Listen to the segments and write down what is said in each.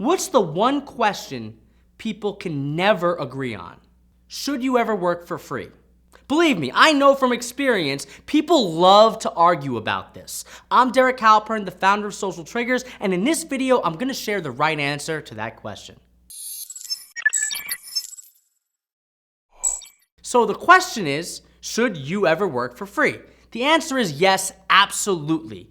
What's the one question people can never agree on? Should you ever work for free? Believe me, I know from experience, people love to argue about this. I'm Derek Halpern, the founder of Social Triggers, and in this video, I'm gonna share the right answer to that question. So the question is, should you ever work for free? The answer is yes, absolutely,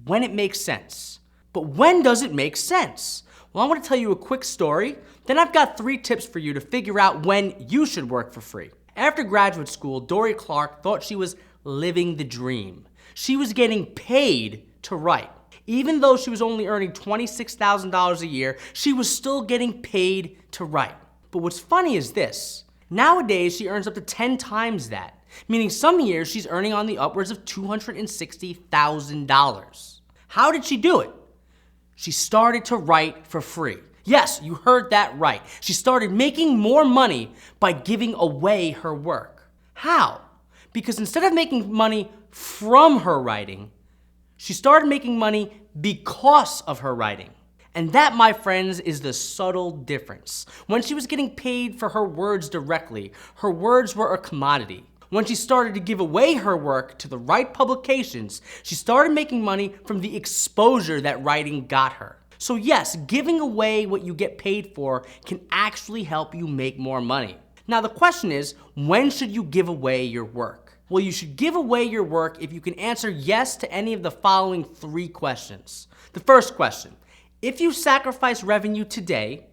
when it makes sense. But when does it make sense? Well, I want to tell you a quick story, then I've got 3 tips for you to figure out when you should work for free. After graduate school, Dory Clark thought she was living the dream. She was getting paid to write. Even though she was only earning $26,000 a year, she was still getting paid to write. But what's funny is this. Nowadays, she earns up to 10 times that, meaning some years she's earning on the upwards of $260,000. How did she do it? She started to write for free. Yes, you heard that right. She started making more money by giving away her work. How? Because instead of making money from her writing, she started making money because of her writing. And that, my friends, is the subtle difference. When she was getting paid for her words directly, her words were a commodity. When she started to give away her work to the right publications, she started making money from the exposure that writing got her. So yes, giving away what you get paid for can actually help you make more money. Now the question is, when should you give away your work? Well, you should give away your work if you can answer yes to any of the following 3 questions. The first question, if you sacrifice revenue today,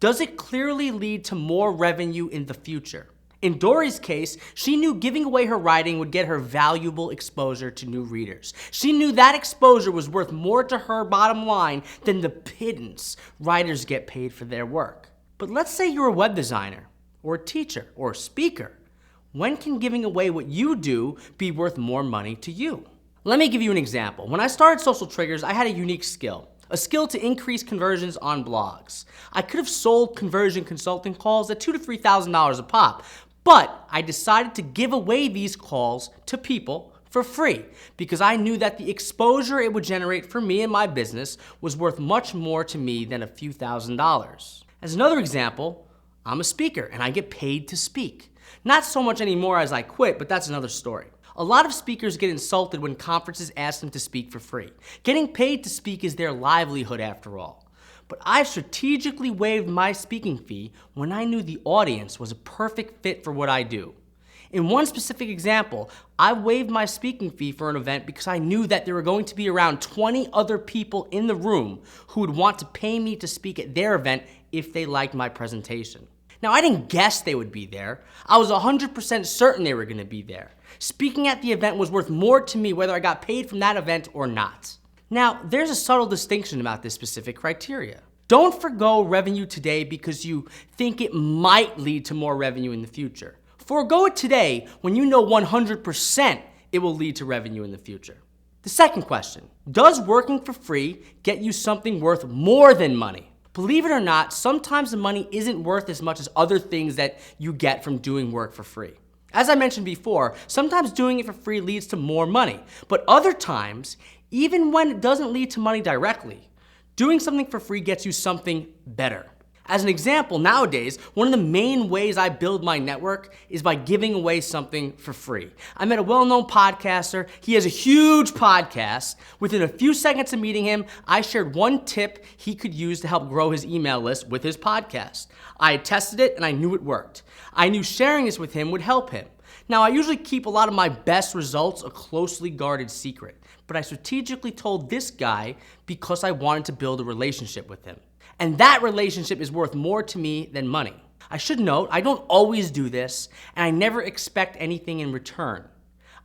does it clearly lead to more revenue in the future? In Dory's case, she knew giving away her writing would get her valuable exposure to new readers. She knew that exposure was worth more to her bottom line than the pittance writers get paid for their work. But let's say you're a web designer, or a teacher, or a speaker. When can giving away what you do be worth more money to you? Let me give you an example. When I started Social Triggers, I had a unique skill. A skill to increase conversions on blogs. I could have sold conversion consulting calls at $2,000 to $3,000 a pop, but I decided to give away these calls to people for free because I knew that the exposure it would generate for me and my business was worth much more to me than a few $1,000s. As another example, I'm a speaker and I get paid to speak. Not so much anymore as I quit, but that's another story. A lot of speakers get insulted when conferences ask them to speak for free. Getting paid to speak is their livelihood after all. But I strategically waived my speaking fee when I knew the audience was a perfect fit for what I do. In one specific example, I waived my speaking fee for an event because I knew that there were going to be around 20 other people in the room who would want to pay me to speak at their event if they liked my presentation. Now, I didn't guess they would be there. I was 100% certain they were going to be there. Speaking at the event was worth more to me whether I got paid from that event or not. Now, there's a subtle distinction about this specific criteria. Don't forgo revenue today because you think it might lead to more revenue in the future. Forgo it today when you know 100% it will lead to revenue in the future. The second question, does working for free get you something worth more than money? Believe it or not, sometimes the money isn't worth as much as other things that you get from doing work for free. As I mentioned before, sometimes doing it for free leads to more money, but other times, even when it doesn't lead to money directly, doing something for free gets you something better. As an example, nowadays, one of the main ways I build my network is by giving away something for free. I met a well-known podcaster. He has a huge podcast. Within a few seconds of meeting him, I shared one tip he could use to help grow his email list with his podcast. I had tested it and I knew it worked. I knew sharing this with him would help him. Now, I usually keep a lot of my best results a closely guarded secret, but I strategically told this guy because I wanted to build a relationship with him. And that relationship is worth more to me than money. I should note, I don't always do this, and I never expect anything in return.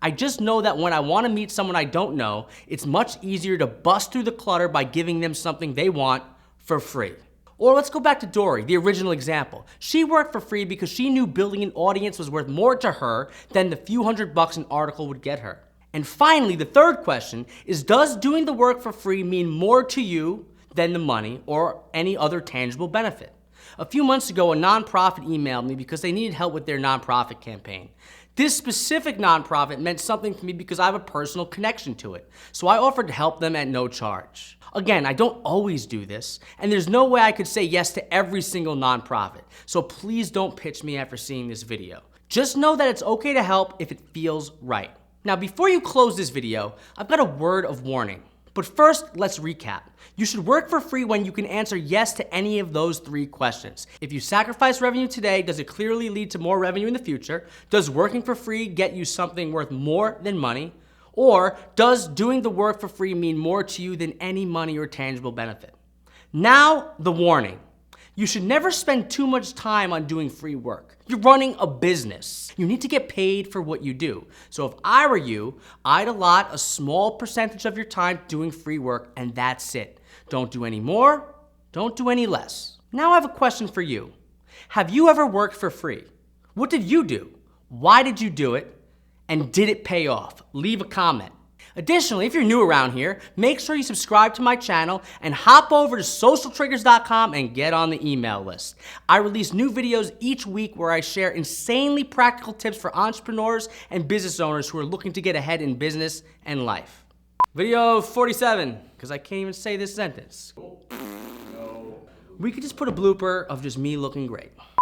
I just know that when I want to meet someone I don't know, it's much easier to bust through the clutter by giving them something they want for free. Or let's go back to Dory, the original example. She worked for free because she knew building an audience was worth more to her than the few $100 an article would get her. And finally, the third question is, does doing the work for free mean more to you than the money or any other tangible benefit? A few months ago, a nonprofit emailed me because they needed help with their nonprofit campaign. This specific nonprofit meant something to me because I have a personal connection to it, so I offered to help them at no charge. Again, I don't always do this, and there's no way I could say yes to every single nonprofit, so please don't pitch me after seeing this video. Just know that it's okay to help if it feels right. Now, before you close this video, I've got a word of warning. But first, let's recap. You should work for free when you can answer yes to any of those 3 questions. If you sacrifice revenue today, does it clearly lead to more revenue in the future? Does working for free get you something worth more than money? Or does doing the work for free mean more to you than any money or tangible benefit? Now, the warning. You should never spend too much time on doing free work. You're running a business. You need to get paid for what you do. So if I were you, I'd allot a small percentage of your time doing free work, and that's it. Don't do any more, don't do any less. Now I have a question for you. Have you ever worked for free? What did you do? Why did you do it? And did it pay off? Leave a comment. Additionally, if you're new around here, make sure you subscribe to my channel and hop over to socialtriggers.com and get on the email list. I release new videos each week where I share insanely practical tips for entrepreneurs and business owners who are looking to get ahead in business and life. Video 47, because I can't even say this sentence. We could just put a blooper of just me looking great.